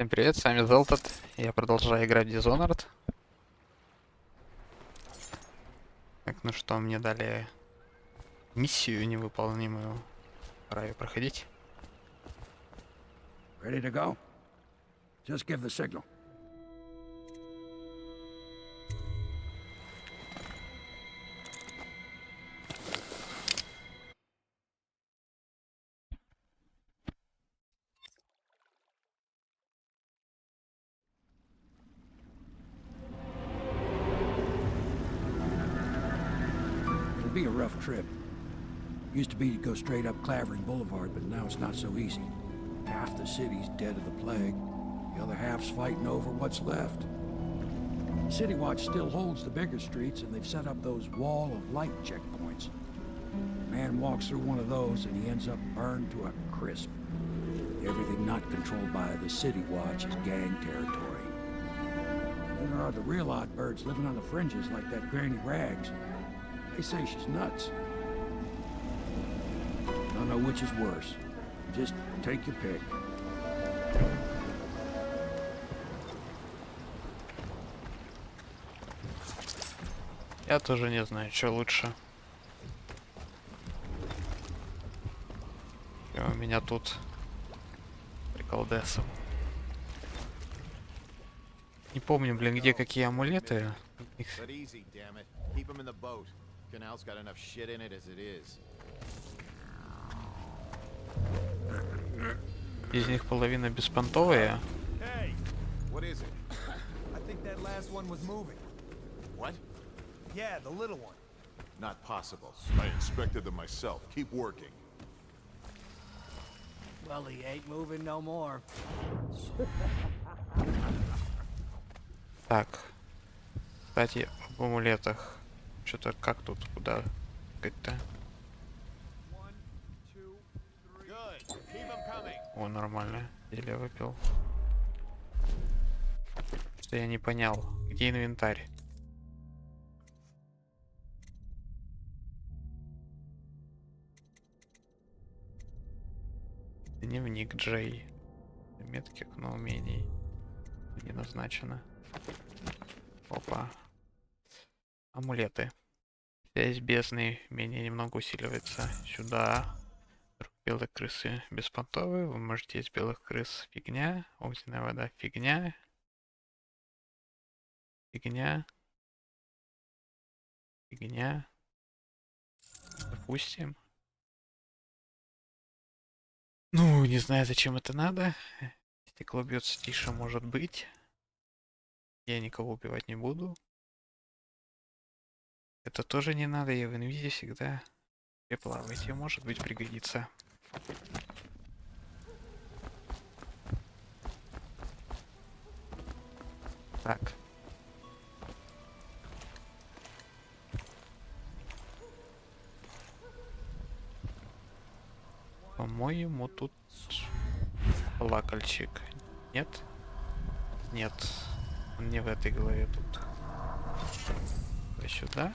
Всем привет, с вами Золтат. Я продолжаю играть в Dishonored. Так, ну что, мне дали миссию невыполнимую. Пора ее проходить. Ready to go? Just give the signal. It'll be a rough trip. Used to be to go straight up Clavering Boulevard, but now it's not so easy. Half the city's dead of the plague. The other half's fighting over what's left. City Watch still holds the bigger streets, and they've set up those wall of light checkpoints. Man walks through one of those, and he ends up burned to a crisp. Everything not controlled by the City Watch is gang territory. Then there are the real odd birds living on the fringes like that Granny Rags. They say she's nuts. Don't know which is worse. Just take your pick. Я тоже не знаю, что лучше. У меня тут приколдесом. Не помню, блин, где какие амулеты. Из них половина беспонтовые. Yeah, the little one. Not possible. I inspected them myself. Keep working. Well, he ain't moving no more. Так. Кстати, об амулетах. Что-то как тут, куда сказать-то? О, нормально. Еле выпил. Что я не понял. Где инвентарь? Дневник Джей. Метки окно умений. Не назначено. Опа. Амулеты. Связь бездны. Умение немного усиливается. Сюда. Друг белой крысы беспонтовый. Вы можете из белых крыс. Фигня. Огненная вода. Фигня. Фигня. Фигня. Допустим. Ну, не знаю, зачем это надо. Стекло бьется тише, может быть. Я никого убивать не буду. Это тоже не надо, я в инвизе всегда плавайте, может быть пригодится. Так. По-моему, тут плакальчик. Нет? Нет. Он не в этой голове тут. Сюда.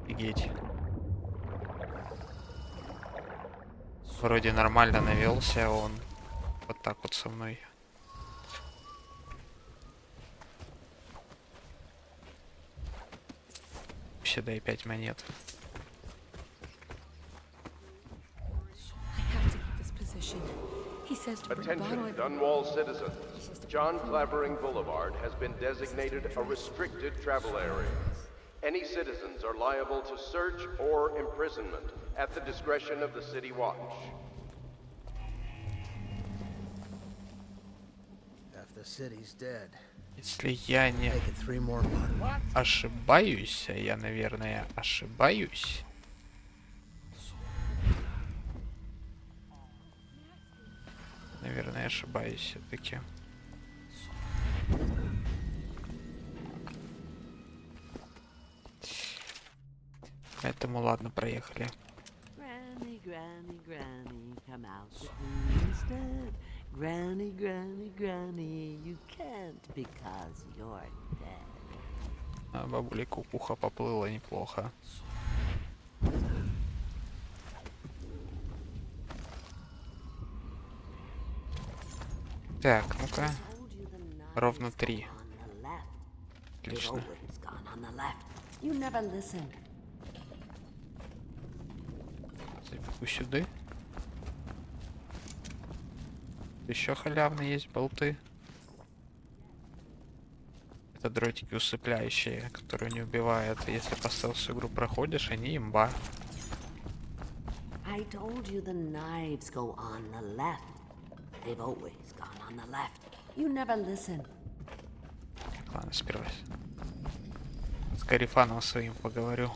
Офигеть. Вроде нормально навелся, а он вот так вот со мной. Вообще дай 5 монет. Attention, Dunwall citizens. John Clavering Boulevard has been designated a restricted travel area. Any citizens are liable to search or imprisonment at the discretion of the City Watch. Half the city's dead. Если я не ошибаюсь, а я, наверное, ошибаюсь. Наверное, ошибаюсь все-таки. Поэтому ладно, проехали. Granny, granny, granny, come out with me instead. Granny, granny, granny, you can isn't because you're dead. А бабуля кукуха поплыла неплохо. Так, ну-ка. Told you the knives Ровно go 3. on the left. They've Отлично. always gone on the left. You never listen. Забегу сюда. Еще халявные есть болты. Это дротики усыпляющие, которые не убивают. Если по стелсу игру проходишь, они имба. I told you the knives go on the left. They've always gone on the left. You never listen. Ладно, сперва с Карифаном своим поговорю.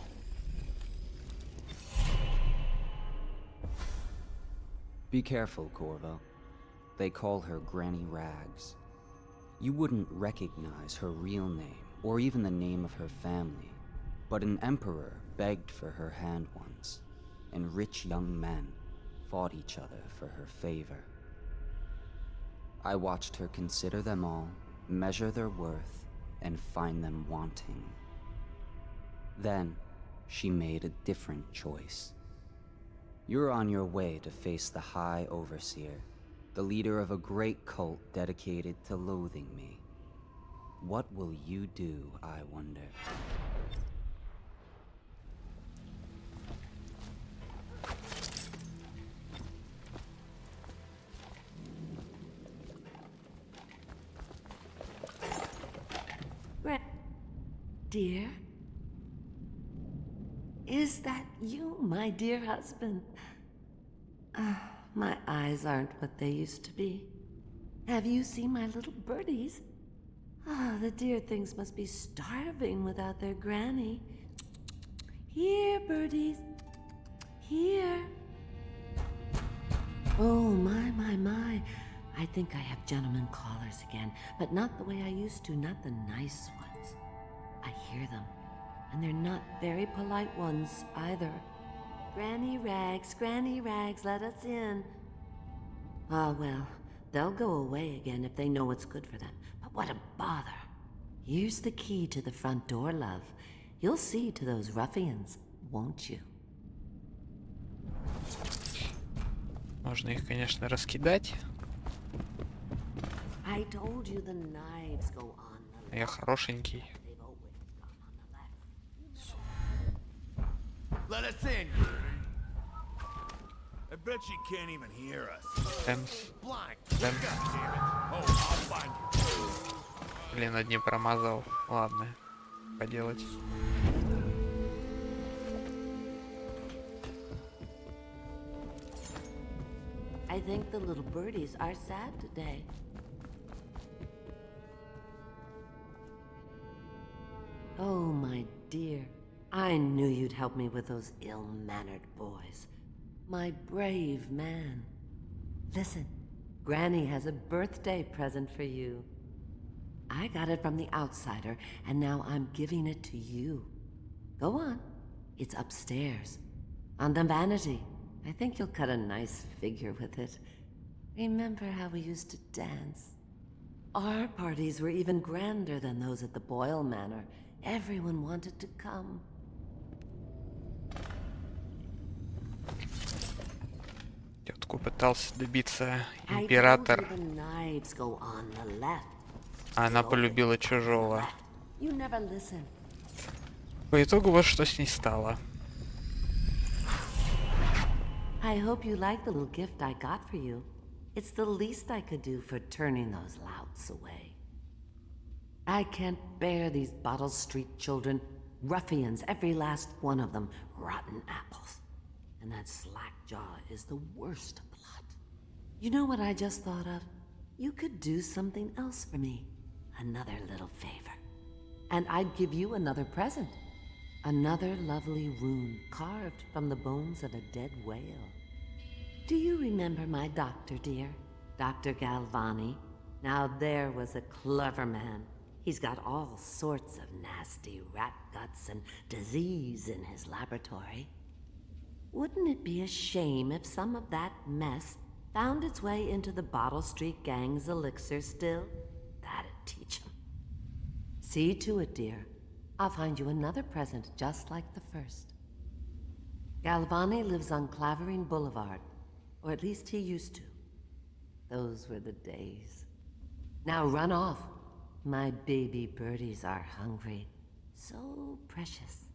Be careful, Corvo. They call her Granny Rags. You wouldn't recognize her real name, or even the name of her family. But an emperor begged for her hand once, and rich young men fought each other for her favor. I watched her consider them all, measure their worth, and find them wanting. Then, she made a different choice. You're on your way to face the High Overseer, the leader of a great cult dedicated to loathing me. What will you do, I wonder? Dear? Is that you, my dear husband? My eyes aren't what they used to be. Have you seen my little birdies? The dear things must be starving without their granny. Here, birdies. Here. Oh, my. I think I have gentlemen callers again, but not the way I used to, not the nice ones. I hear them, and they're not very polite ones either. Granny Rags, let us in. Ah, well, they'll go away again if they know what's good for them. But what a bother. Here's the key to the front door, love. You'll see to those ruffians, won't you? Можно их, конечно, раскидать. I told you the knives go on the Я хорошенький. They've always gone on the left. Let us in. I bet she can't even hear us. Тэмс. Blind. Тэмс. God damn it. Oh, I'll find you. Блин, одни промазал. Ладно, поделать. I think the little birdies are sad today. Oh, my dear. I knew you'd help me with those ill-mannered boys. My brave man. Listen, Granny has a birthday present for you. I got it from the outsider, and now I'm giving it to you. Go on. It's upstairs. On the vanity. I think you'll cut a nice figure with it. Remember how we used to dance? Our parties were even grander than those at the Boyle Manor. Everyone wanted to come. Тетку пытался добиться I told император, you the knives go on the left. а она полюбила чужого. You never listen. По итогу вот что с ней стало. I hope you like the little gift I got for you. It's the least I could do for turning those louts away. I can't bear these Bottle Street children. Ruffians, every last one of them. Rotten apples. And that slack jaw is the worst blot. You know what I just thought of? You could do something else for me. Another little favor. And I'd give you another present. Another lovely rune carved from the bones of a dead whale. Do you remember my doctor, dear? Dr. Galvani? Now there was a clever man. He's got all sorts of nasty rat guts and disease in his laboratory. Wouldn't it be a shame if some of that mess found its way into the Bottle Street Gang's elixir still? That'd teach See to it, dear. I'll find you another present just like the first. Galvani lives on Clavering Boulevard, or at least he used to. Those were the days. Now run off. My baby birdies are hungry. So precious.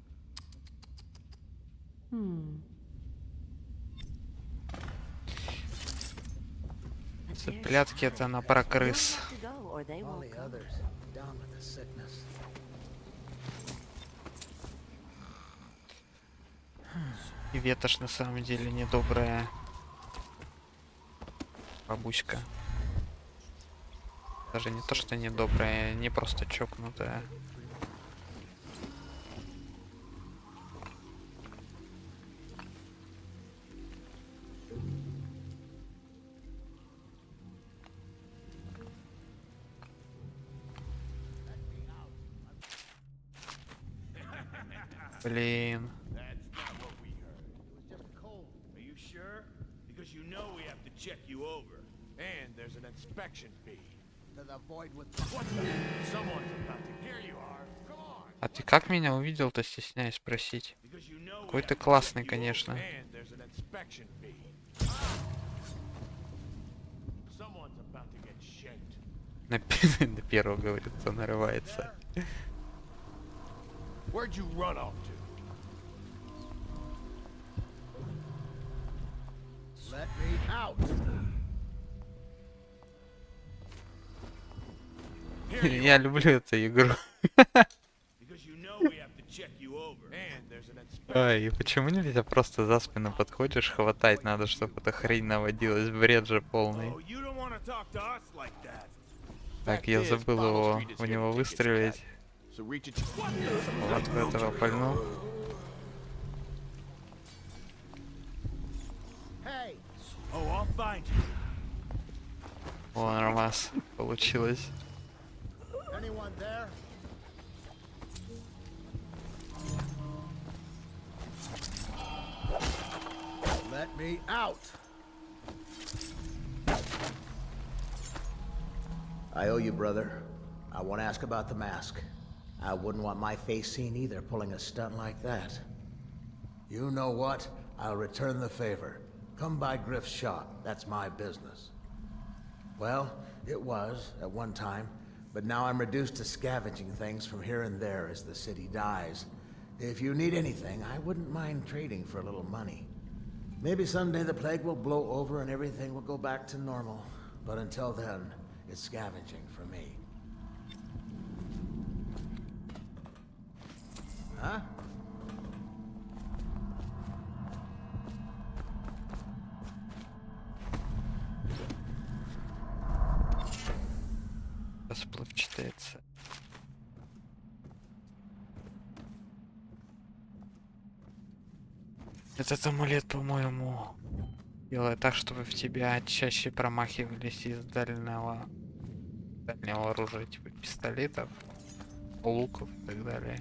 Цыплятки это она про крыс. All the others down with the sickness. И ветошь на самом деле недобрая бабуська. Даже не то, что недобрая, не просто чокнутая. Блин. That's not what we heard. It was just cold. Are you sure? Because you know we have to check you over. And there's an inspection fee. To the void with What the? Someone's about to... Here you are. Come on. А ты как меня увидел-то, стесняюсь спросить? Because you know we Какой have ты to классный, check you конечно. over. And there's an inspection fee. Someone's about to get shanked. На первого, говорит, кто нарывается. Where'd you run off to? Let me out. Here you Я люблю эту игру. Because you know we have to check you over. And there's an inspection. Ой, и почему нельзя просто за спину подходишь, хватать надо, чтобы эта хрень наводилась, бред же полный. Oh, you don't want to talk to us like that. Так, я забыл его, в него выстрелить. So reach it. What the? Вот в этого пальнул. Hey, Oh, I'll find you. О, нормас. Получилось. anyone there? Let me out. I owe you, brother. I want to ask about the mask. I wouldn't want my face seen either, pulling a stunt like that. You know what? I'll return the favor. Come by Griff's shop. That's my business. Well, it was at one time, but now I'm reduced to scavenging things from here and there as the city dies. If you need anything, I wouldn't mind trading for a little money. Maybe someday the plague will blow over and everything will go back to normal. But until then, it's scavenging for me. Huh? Расплывчатается. Этот амулет, по-моему, делает так, чтобы в тебя чаще промахивались из дальнего оружия, типа пистолетов, луков и так далее.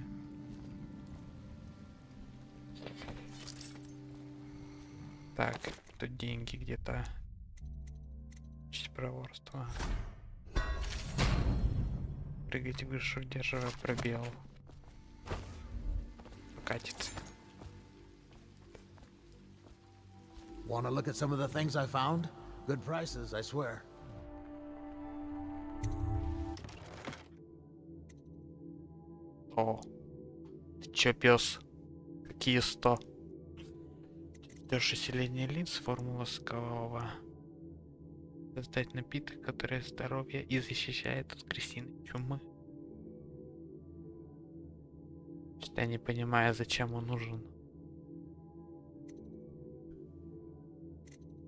Так, тут деньги где-то. Честь проворства. Прыгать выше, удерживая пробел. Покатится. Want to look at some of the things I found? Good prices, I swear. О, ты чё, пес? Какие 100? Ждешь усиление лиц, формула сокового. Создать напиток, который здоровье и защищает от крысиной чумы. Что я не понимаю, зачем он нужен.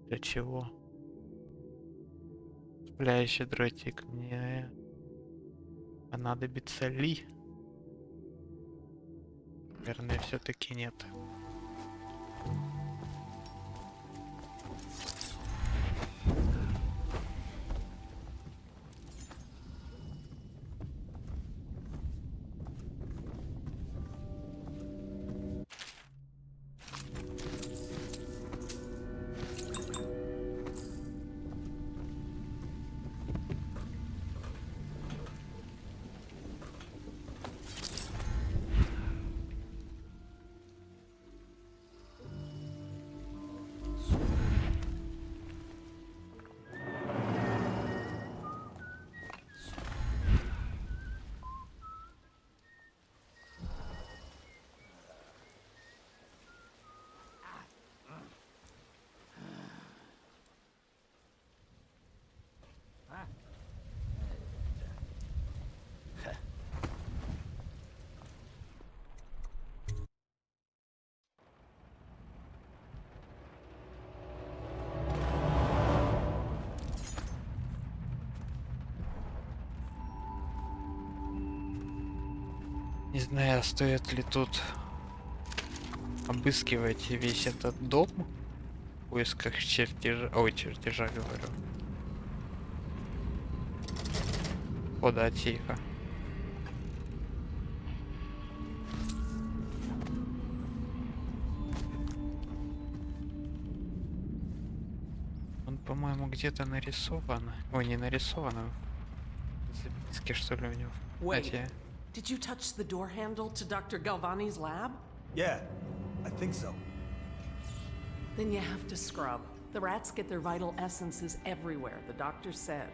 Для чего? Цепляющий дротик мне понадобится ли? Наверное, все-таки нет. Не знаю, стоит ли тут обыскивать весь этот дом в поисках чертежа. Ой, чертежа говорю. Хода от сейфа. Он, по-моему, где-то нарисован. Ой, не нарисован, а в записке, что ли, у него в Wait, комнате. did you touch the door handle to Dr. Galvani's lab? Yeah, I think so. Then you have to scrub. The rats get their vital essences everywhere, the doctor said.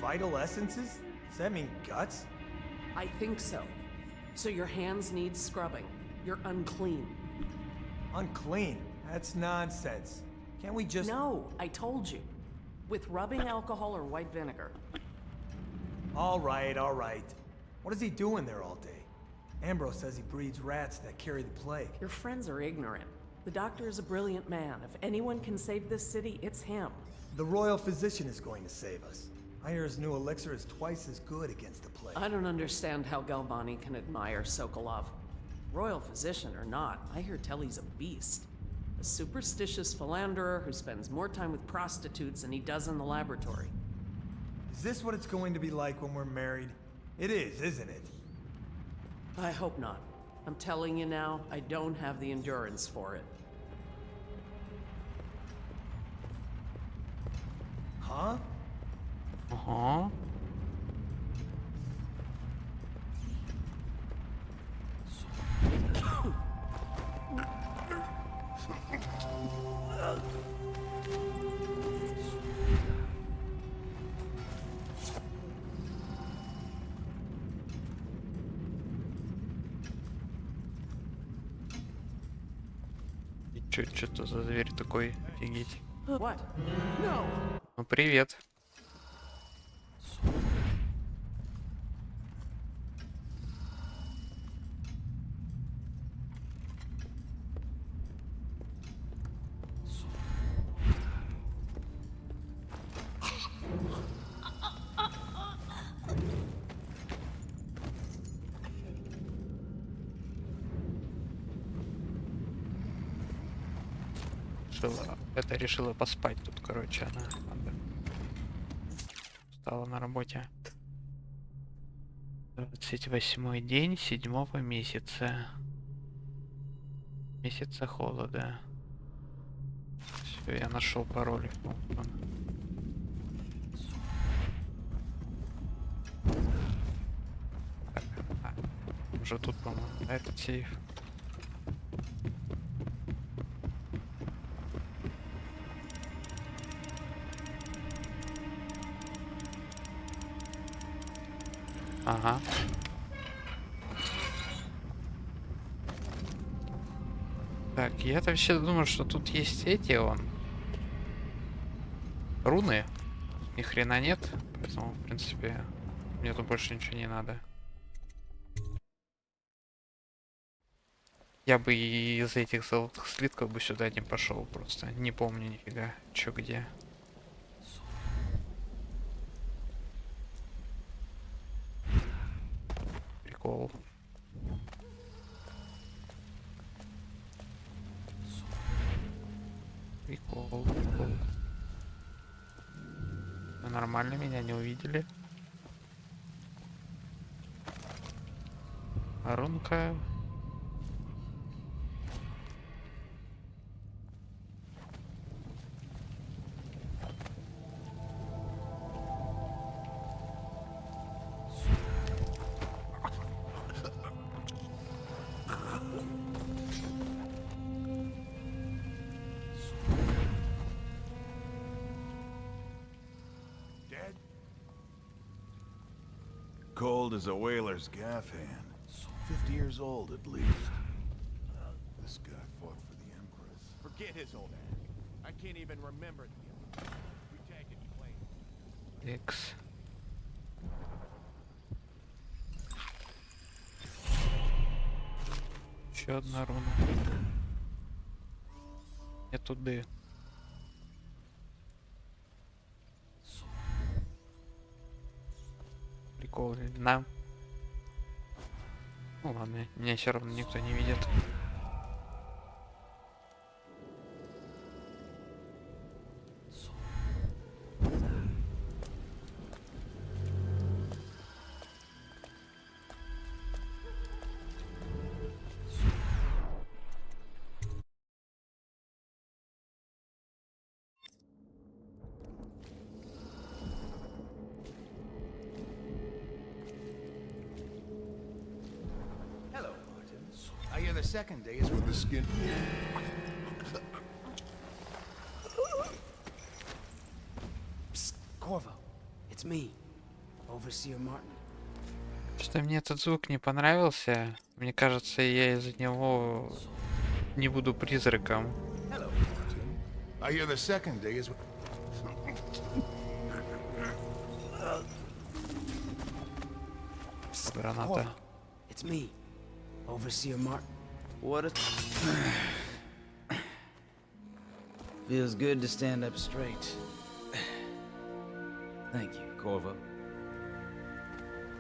Vital essences? Does that mean guts? I think so. So your hands need scrubbing. You're unclean. Unclean? That's nonsense. Can't we just... No, I told you. With rubbing alcohol or white vinegar. All right, all right. What is he doing there all day? Ambrose says he breeds rats that carry the plague. Your friends are ignorant. The doctor is a brilliant man. If anyone can save this city, it's him. The royal physician is going to save us. I hear his new elixir is twice as good against the plague. I don't understand how Galvani can admire Sokolov. Royal physician or not, I hear Telly's a beast. A superstitious philanderer who spends more time with prostitutes than he does in the laboratory. Is this what it's going to be like when we're married? It is, isn't it? I hope not. I'm telling you now, I don't have the endurance for it. Huh? Ага. И что за зверь такой? Офигеть. What? No! Ну привет. Решила поспать тут, короче, она устала на работе. 28-й день 7-го месяца. Месяца холода. Все, я нашел пароль. Так, уже тут, по-моему, да, этот сейф. Ага. Так, я-то вообще думаю, что тут есть эти руны. Ни хрена нет. Поэтому, в принципе, мне тут больше ничего не надо. Я бы и из этих золотых слитков бы сюда не пошел просто. Не помню нифига, чё где. Прикол. Прикол. Нормально, меня не увидели. Рунка. Cold as a whaler's gaff hand. 50 years old at least. This guy fought for the Empress. Forget his old ass. I can't even remember the Empress. We take it plain. X. Еще одна руна. Нету Д. Прикол, на. Ну ладно, меня все равно никто не видит. Hello, Martin. I hear the second day is With the skin. Psst, Corvo. It's me, Overseer Martin. Что мне этот звук не понравился. Мне кажется, я из-за него не буду призраком. Hello, Martin. I hear the second day is Граната. Corvo. It's me, Overseer Martin. What a... Feels good to stand up straight. Thank you, Corvo.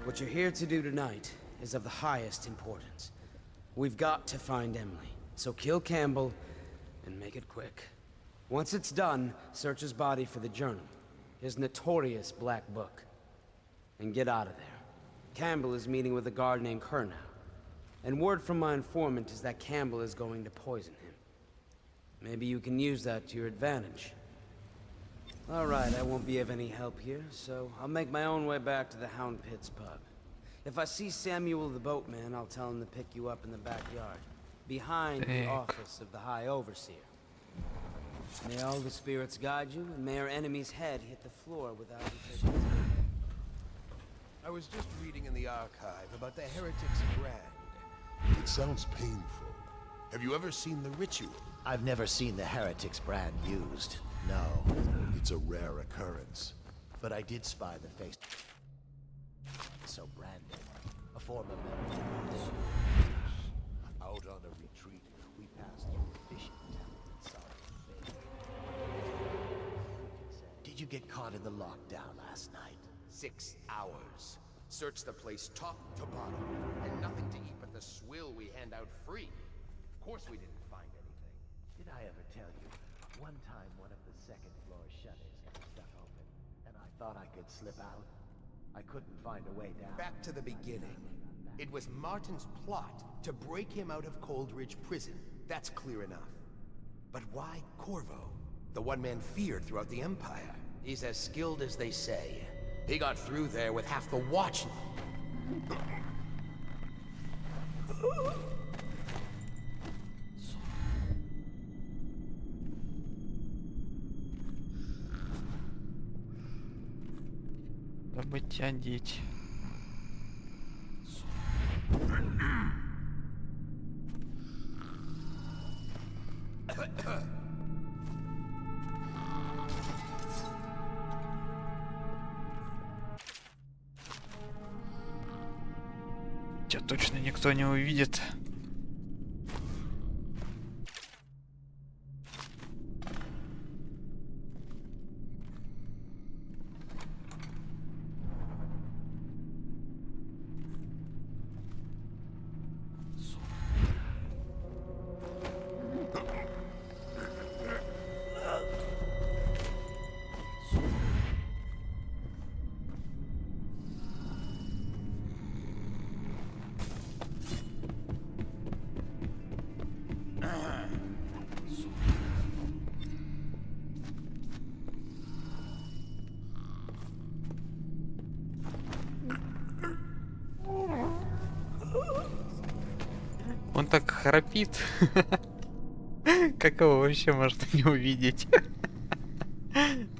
What you're here to do tonight is of the highest importance. We've got to find Emily, so kill Campbell and make it quick. Once it's done, search his body for the journal, his notorious black book, and get out of there. Campbell is meeting with a guard named Kernow, and word from my informant is that Campbell is going to poison him. Maybe you can use that to your advantage. All right, I won't be of any help here, so I'll make my own way back to the Hound Pits pub. If I see Samuel the boatman, I'll tell him to pick you up in the backyard, behind the office of the High Overseer. May all the spirits guide you, and may our enemy's head hit the floor without you taking it. I was just reading in the archive about the heretic's brand. It sounds painful. Have you ever seen the ritual? I've never seen the heretic's brand used. No. It's a rare occurrence. But I did spy the face. So branded. A form of memory. Out on a retreat, We passed through the fishing town and saw the bay. Did you get caught in the lockdown last night? 6 hours. Search the place top to bottom, and nothing to eat but the swill we hand out free. Of course we didn't find anything. Did I ever tell you? One time one of the second floor shutters got stuck open, and I thought I could slip out. I couldn't find a way down. Back to the beginning. It was Martin's plot to break him out of Coldridge Prison. That's clear enough. But why Corvo? The one man feared throughout the Empire. He's as skilled as they say. He got through there with half the watch. Забыть одеть. Тебя точно никто не увидит. Он так храпит. Как его вообще можно не увидеть?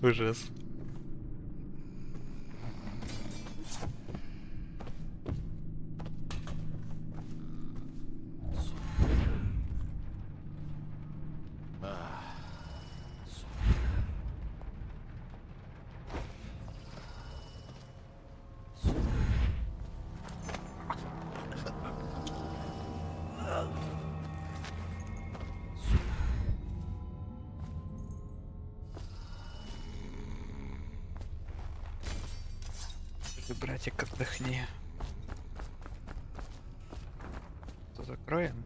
Ужас. Ты, братик, отдохни. закроем.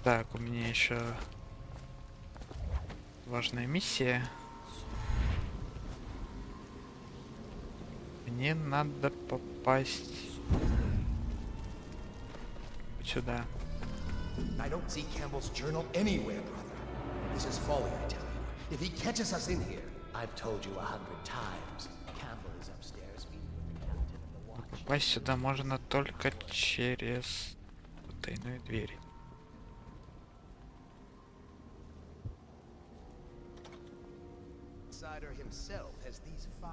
Так, у меня еще важная миссия. Мне надо попасть сюда. I don't see Campbell's journal anywhere, brother. This is folly, I tell you. If he catches us in here, I've told you 100 times. Campbell is upstairs meeting with the captain of the watch. Попасть сюда можно только через тайную дверь. Insider himself has these 5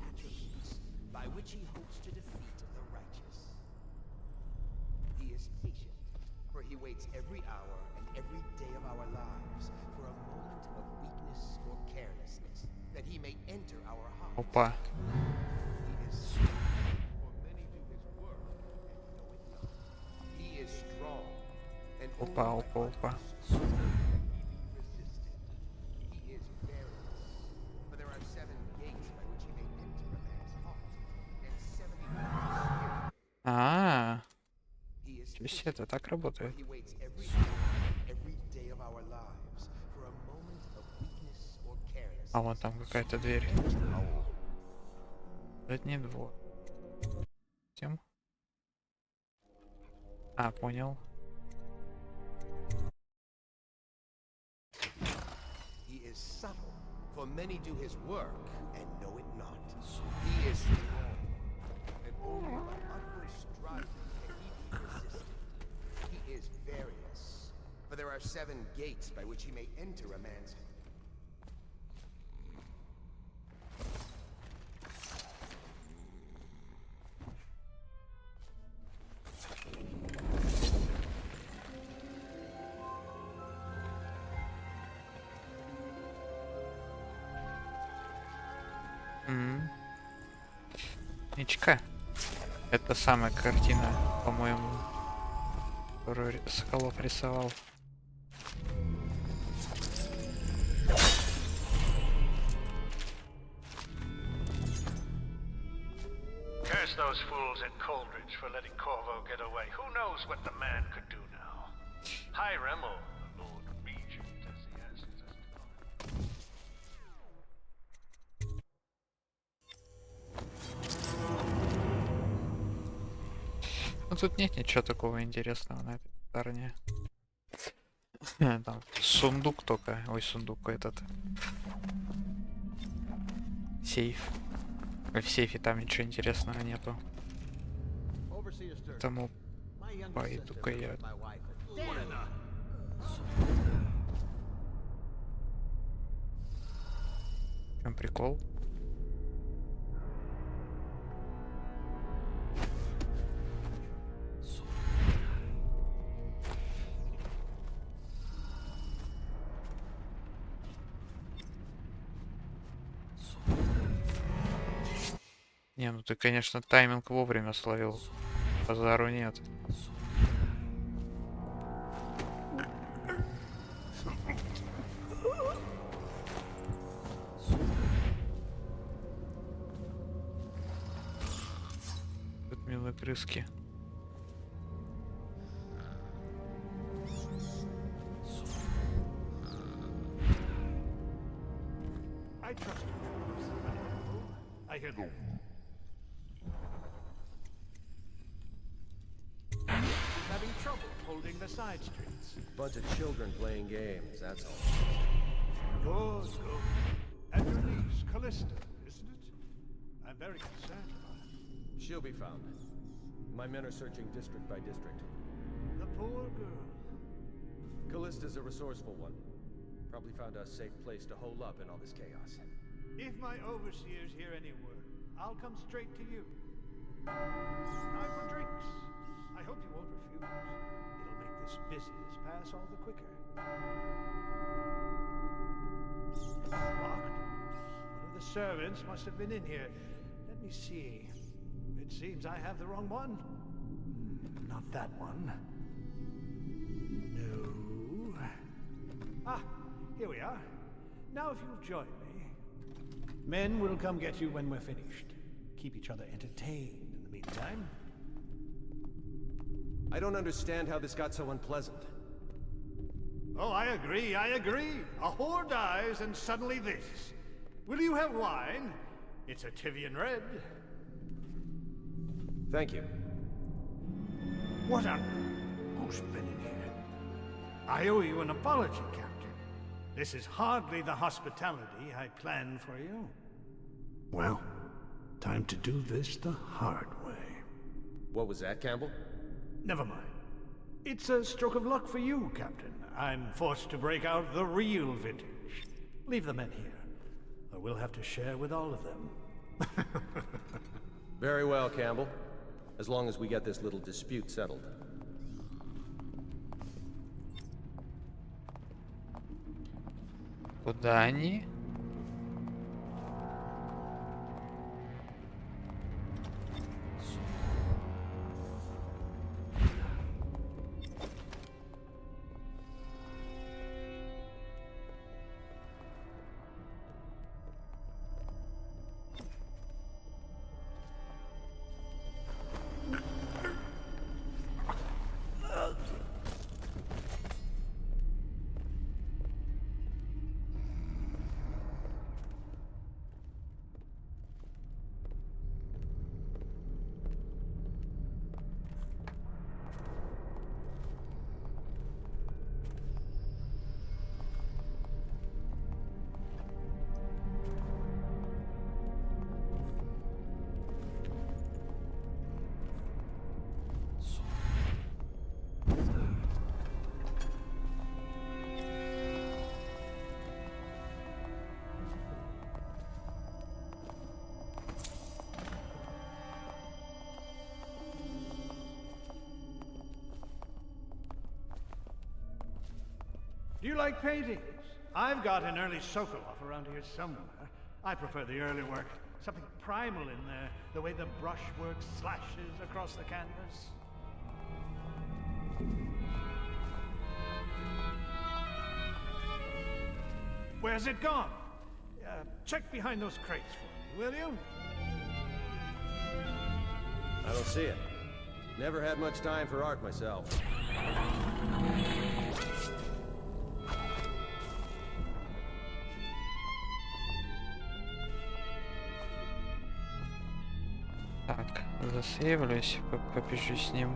attributes by which he hopes to defeat the righteous. He is patient, for he waits every hour and every day of our lives for a moment of weakness or carelessness, that he may enter our hearts. Опа. He is slow, for many do his work and know it not. He is strong, and Опа, only опа, опа. resisted. He is various, for there are 7 gates by which he may enter a man's heart, and 70 А, He is то есть это так работает. He waits every hour, every day of our lives for a moment of weakness or carelessness. А вон там какая-то дверь. Задний двор. Тем. А, понял. He is subtle, for many do his work and know it not. He is strong, and only by utmost striving can he be resisted. He is various, for there are 7 gates by which he may enter a man's heart. Ничка. Это самая картина, по-моему, которую Соколов рисовал. Curse those fools at Coldridge for letting Corvo get away. Who knows what the man could do now? Hiram, or the Lord Regent, as he asks us to call him. Ну тут нет ничего такого интересного на этой стороне. Там сундук только. Ой, сундук этот. Сейф. В сейфе там ничего интересного нету. Поэтому пойду-ка я. В чем прикол? Не, ну ты, конечно, тайминг вовремя словил. Базару нет. Тут милые крыски. I trust you. I hear them. Having trouble holding the side streets. Bunch of children playing games, that's all. Good, good. And your niece, Callista, isn't it? I'm very concerned about her. She'll be found. My men are searching district by district. The poor girl. Callista's a resourceful one. Probably found a safe place to hole up in all this chaos. If my overseers hear any word, I'll come straight to you. Time for drinks. I hope you won't refuse. It'll make this business pass all the quicker. Locked. One of the servants must have been in here. Let me see. It seems I have the wrong one. Not that one. No. Ah, here we are. Now if you'll join me. Men will come get you when we're finished. Keep each other entertained in the meantime. I don't understand how this got so unpleasant. Oh, I agree, I agree. A whore dies and suddenly this. Will you have wine? It's a Tivian red. Thank you. What on... Who's been in here? I owe you an apology, Captain. This is hardly the hospitality I planned for you. Well, time to do this the hard way. What was that, Campbell? Never mind. It's a stroke of luck for you, Captain. I'm forced to break out the real vintage. Leave the men here, or we'll have to share with all of them. Very well, Campbell. As long as we get this little dispute settled. Куда они? Do you like paintings? I've got an early Sokolov around here somewhere. I prefer the early work. Something primal in there, the way the brushwork slashes across the canvas. Where's it gone? Check behind those crates for me, will you? I don't see it. Never had much time for art myself. Так, засейвлюсь, побежу с ним.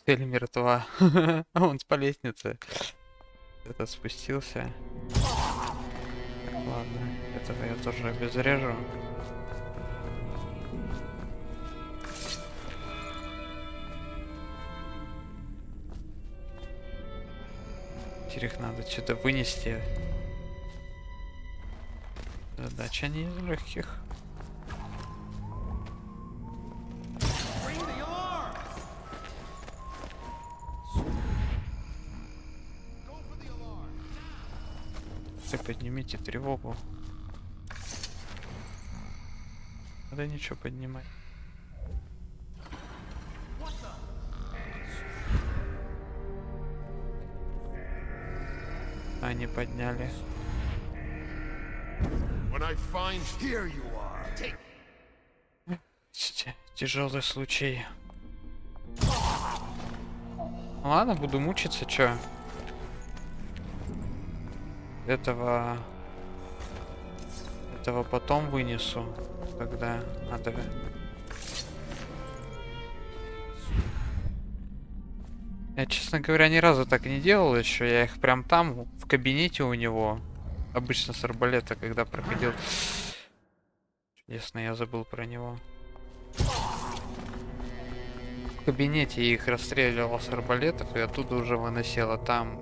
Цель мертва. А он по лестнице. Это спустился. Ладно, этого я тоже обезврежу. Теперь их надо что-то вынести. Задача не из легких. Поднимите тревогу. Да ничего поднимай. Они подняли. Тяжелый случай. Ладно, буду мучиться, чё? Этого потом вынесу, когда надо. Я, честно говоря, ни разу так не делал еще. Я их прям там, в кабинете у него. Обычно с арбалета, когда проходил. Чудесно, я забыл про него. кабинете их расстреливал с арбалетов и оттуда уже выносила. Там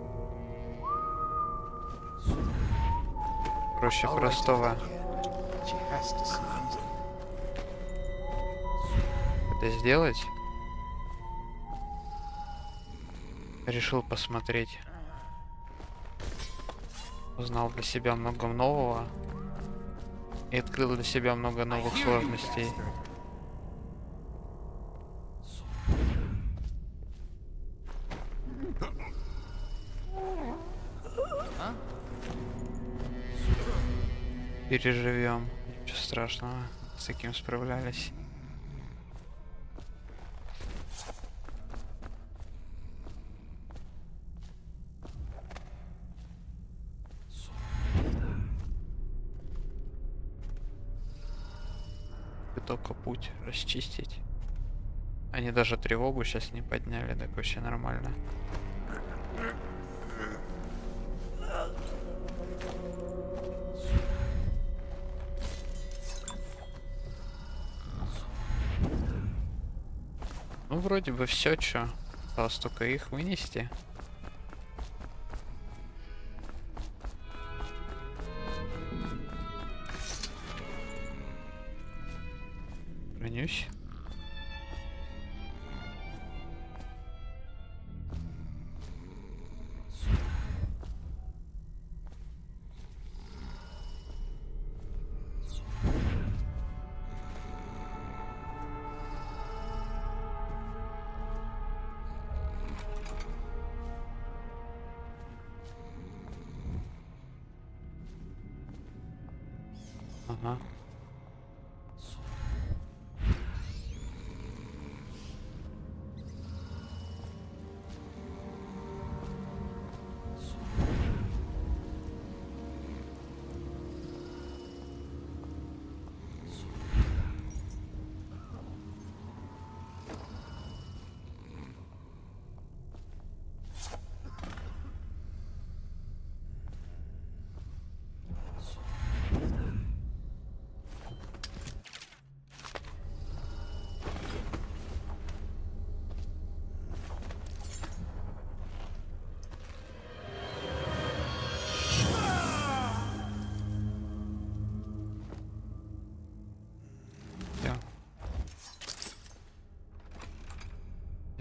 проще простого. Это сделать? Решил посмотреть. Узнал для себя много нового. И открыл для себя много новых сложностей. Переживем. Ничего страшного. С таким справлялись. И только путь расчистить. Они даже тревогу сейчас не подняли, так вообще нормально. Ну, вроде бы все, чё. Осталось только их вынести. Бронюсь. Ага.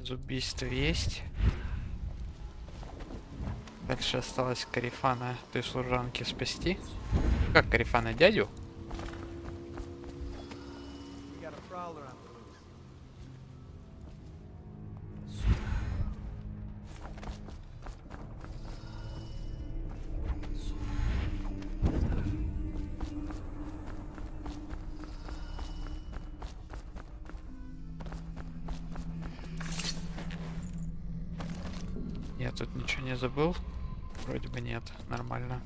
Убийство есть. Дальше осталось Карифана той служанки спасти. Как Карифана, дядю? Я тут ничего не забыл? Вроде бы нет, нормально.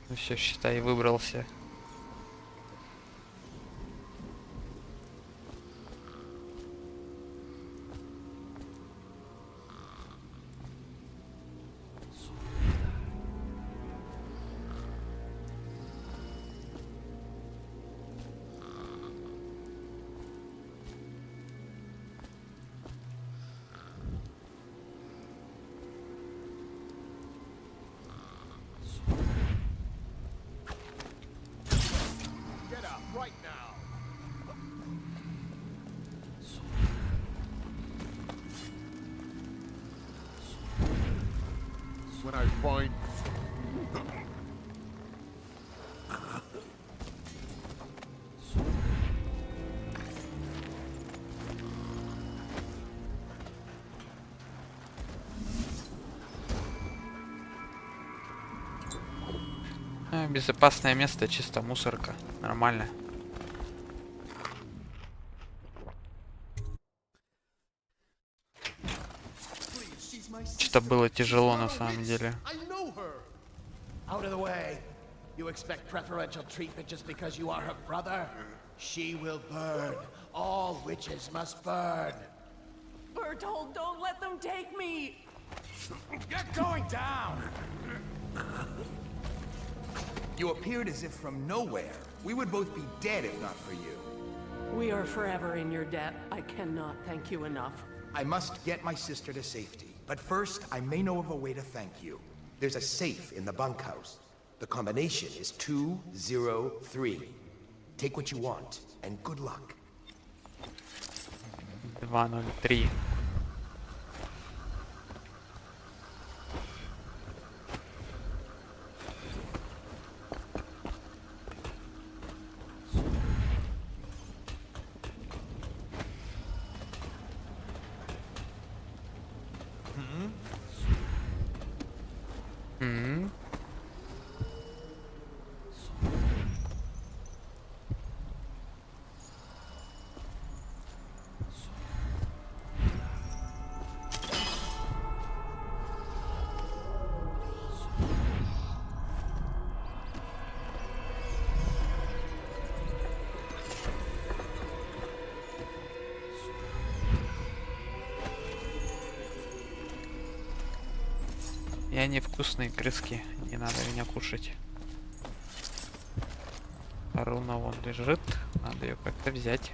Ну все, считай, выбрался. When I find... Безопасное место, чисто мусорка. Нормально. Что-то было тяжело на самом деле. You expect preferential treatment just because you are her brother? She will burn. All witches must burn. Bertold, don't let them take me! Get going down! You appeared as if from nowhere. We would both be dead if not for you. We are forever in your debt. I cannot thank you enough. I must get my sister to safety. But first, I may know of a way to thank you. There's a safe in the bunkhouse. The combination is 203. Take what you want, and good luck. 203. Я невкусные крыски, не надо меня кушать. Руна вон лежит, надо ее как-то взять.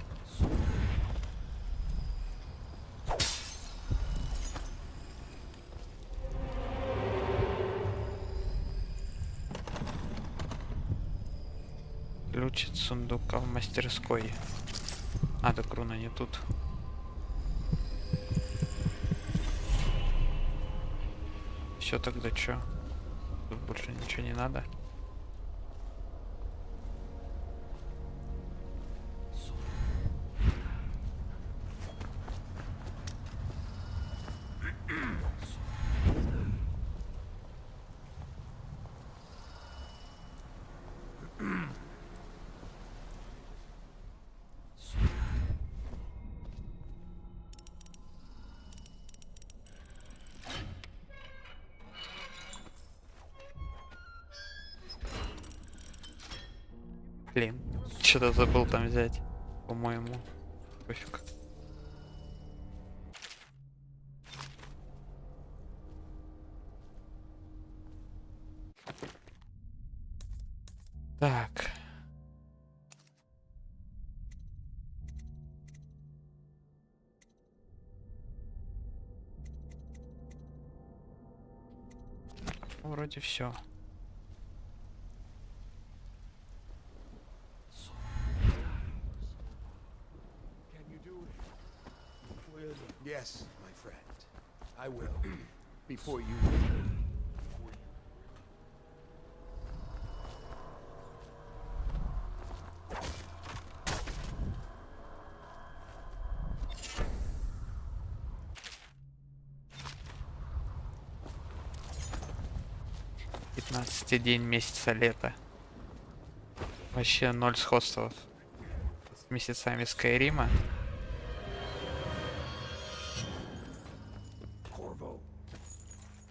Ключ от сундука в мастерской. А, так руна не тут. Все, тогда чё? Тут больше ничего не надо. Блин, что-то забыл там взять, по-моему. Пофиг. Так. Вроде все. Yes, my friend. I will. Before you... День месяца лета. Вообще 0 сходства с месяцами Скайрима.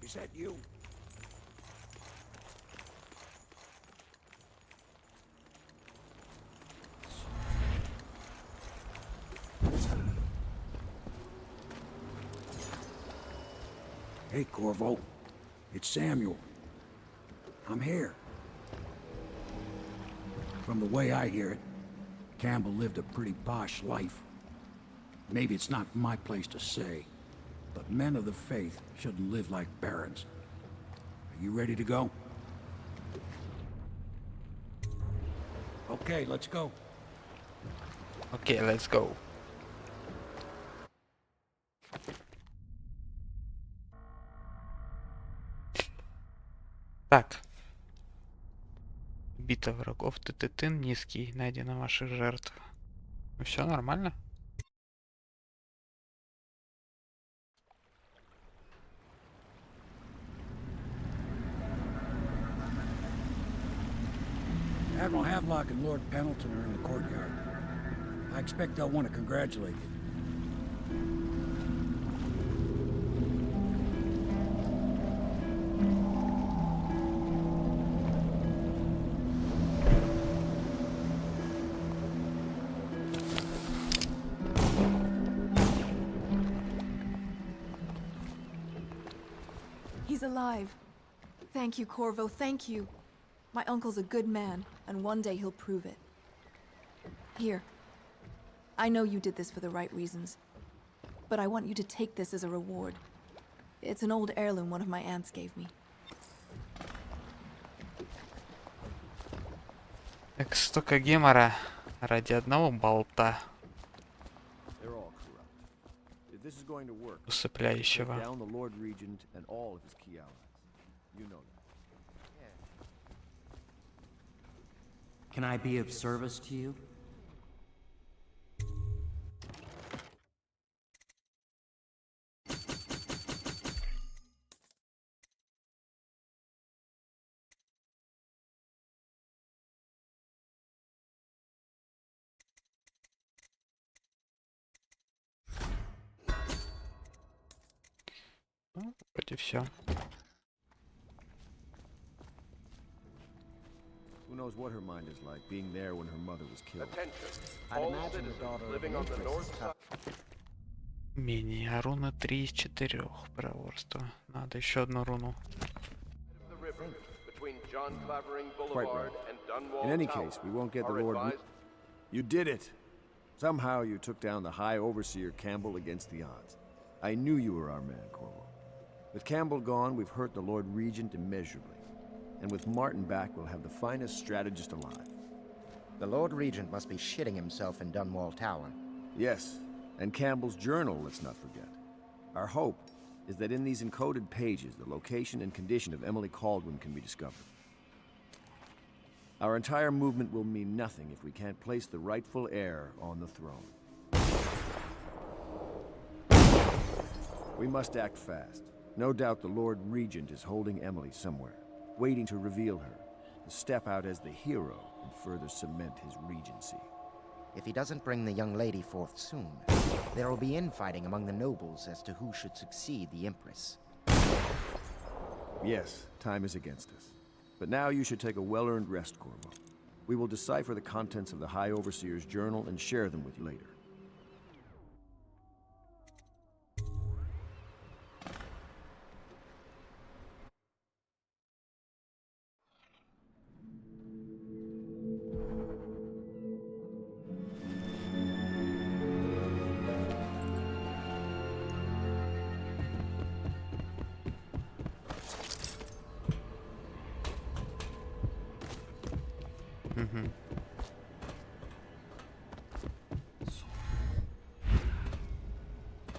Is that you? Hey, Corvo. It's Samuel. I'm here. From the way I hear it, Campbell lived a pretty posh life. Maybe it's not my place to say, but men of the faith shouldn't live like barons. Are you ready to go? Okay, let's go. Okay, let's go. Так. Бита врагов, ТТТ низкий, найдено ваших жертв. Ну все нормально. Admiral Havelock and Lord Pendleton are in the courtyard. I expect they'll want to congratulate you. He's alive. Thank you, Corvo, thank you. My uncle's a good man, and one day he'll prove it. Here. I know you did this for the right reasons, but I want you to take this as a reward. It's an old heirloom one of my aunts gave me. Так столько гемора ради одного болта They're all corrupt. If this is going to work, усыпляющего. take down the Lord Regent and all of his key allies. You know that. Can I be of service to you? Ну, вроде все. Who knows what her mind is like, being there when her mother was killed. I'd imagine the daughter living on the north side. Умение. Руна 3 из 4. Проворство. Надо еще одну руну. Quite right. In any case, we won't get the Lord. You did it! Somehow you took down the High Overseer Campbell against the odds. I knew you were our man, Corvo. With Campbell gone, we've hurt the Lord Regent immeasurably. And with Martin back, we'll have the finest strategist alive. The Lord Regent must be shitting himself in Dunwall Tower. Yes, and Campbell's journal, let's not forget. Our hope is that in these encoded pages, the location and condition of Emily Kaldwin can be discovered. Our entire movement will mean nothing if we can't place the rightful heir on the throne. We must act fast. No doubt the Lord Regent is holding Emily somewhere, waiting to reveal her, to step out as the hero and further cement his regency. If he doesn't bring the young lady forth soon, there will be infighting among the nobles as to who should succeed the Empress. Yes, time is against us. But now you should take a well-earned rest, Corvo. We will decipher the contents of the High Overseer's journal and share them with you later.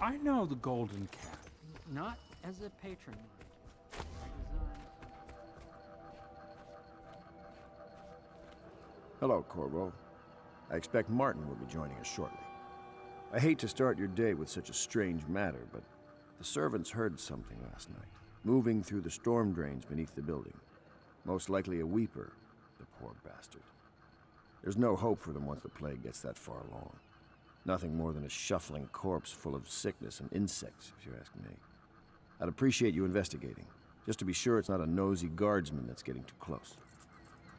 I know the Golden Cat. Not as a patron. Hello, Corvo. I expect Martin will be joining us shortly. I hate to start your day with such a strange matter, but the servants heard something last night, moving through the storm drains beneath the building. Most likely a weeper, the poor bastard. There's no hope for them once the plague gets that far along. Nothing more than a shuffling corpse full of sickness and insects, if you ask me. I'd appreciate you investigating, just to be sure it's not a nosy guardsman that's getting too close.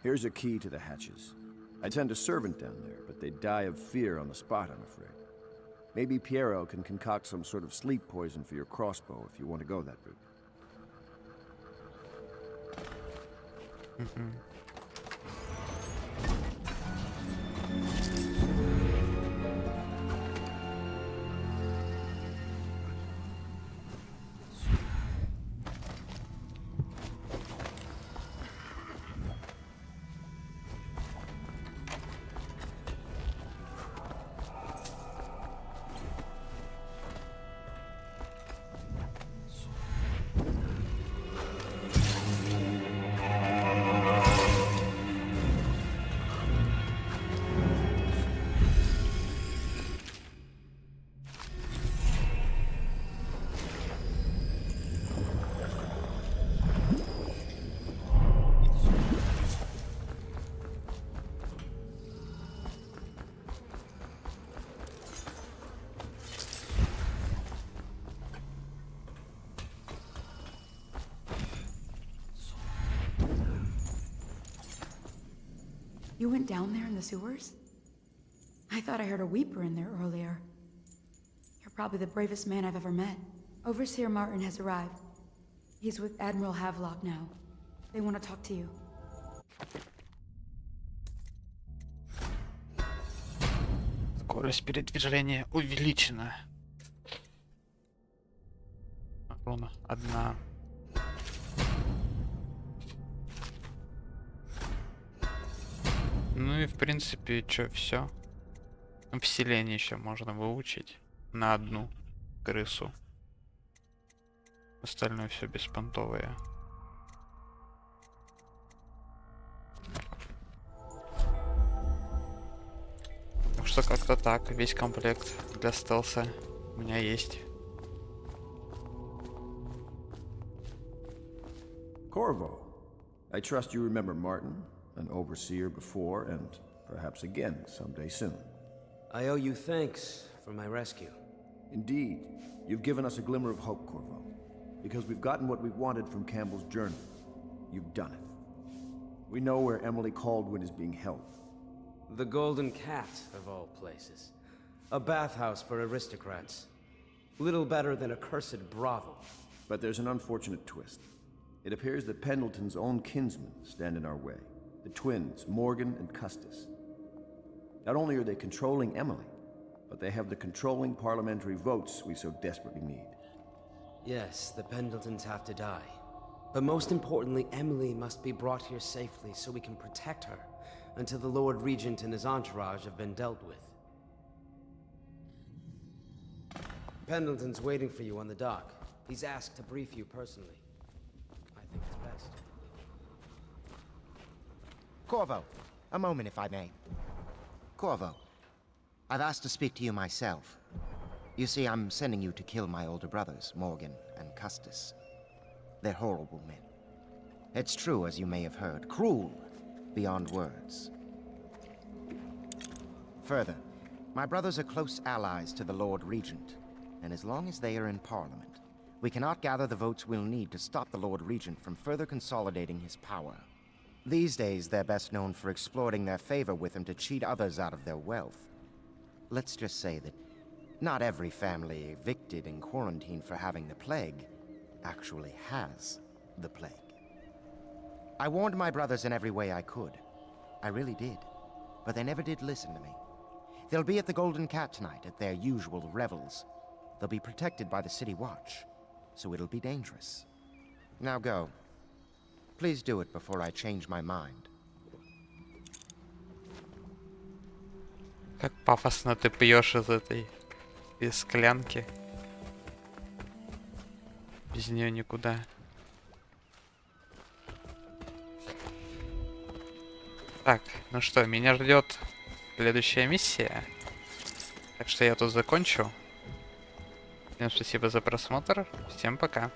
Here's a key to the hatches. I'd send a servant down there, but they'd die of fear on the spot, I'm afraid. Maybe Piero can concoct some sort of sleep poison for your crossbow if you want to go that route. You went down there in the sewers? I thought I heard a weeper in there earlier. You're probably the bravest man I've ever met. Overseer Martin has arrived. He's with Admiral Havelock now. They want to talk to you. Скорость передвижения увеличена. Руна одна. Ну и в принципе, что, все. Вселение еще можно выучить на одну крысу. Остальное все беспонтовое. Так что как-то так, весь комплект для стелса у меня есть. Corvo, I trust you remember Martin, an overseer before, and perhaps again someday soon. I owe you thanks for my rescue. Indeed, you've given us a glimmer of hope, Corvo. Because we've gotten what we wanted from Campbell's journal. You've done it. We know where Emily Caldwin is being held. The Golden Cat, of all places. A bathhouse for aristocrats. Little better than a cursed brothel. But there's an unfortunate twist. It appears that Pendleton's own kinsmen stand in our way. The twins, Morgan and Custis. Not only are they controlling Emily, but they have the controlling parliamentary votes we so desperately need. Yes, the Pendletons have to die. But most importantly, Emily must be brought here safely so we can protect her until the Lord Regent and his entourage have been dealt with. Pendleton's waiting for you on the dock. He's asked to brief you personally. I think it's best. Corvo, a moment if I may. Corvo, I've asked to speak to you myself. You see, I'm sending you to kill my older brothers, Morgan and Custis. They're horrible men. It's true, as you may have heard, cruel beyond words. Further, my brothers are close allies to the Lord Regent, and as long as they are in Parliament, we cannot gather the votes we'll need to stop the Lord Regent from further consolidating his power. These days, they're best known for exploiting their favor with him to cheat others out of their wealth. Let's just say that not every family evicted and quarantined for having the plague actually has the plague. I warned my brothers in every way I could. I really did. But they never did listen to me. They'll be at the Golden Cat tonight at their usual revels. They'll be protected by the City Watch, so it'll be dangerous. Now go. Please do it before I change my mind. Как пафосно ты пьешь из склянки. Без нее никуда. Так, ну что, меня ждет следующая миссия. Так что я тут закончу. Всем спасибо за просмотр. Всем пока.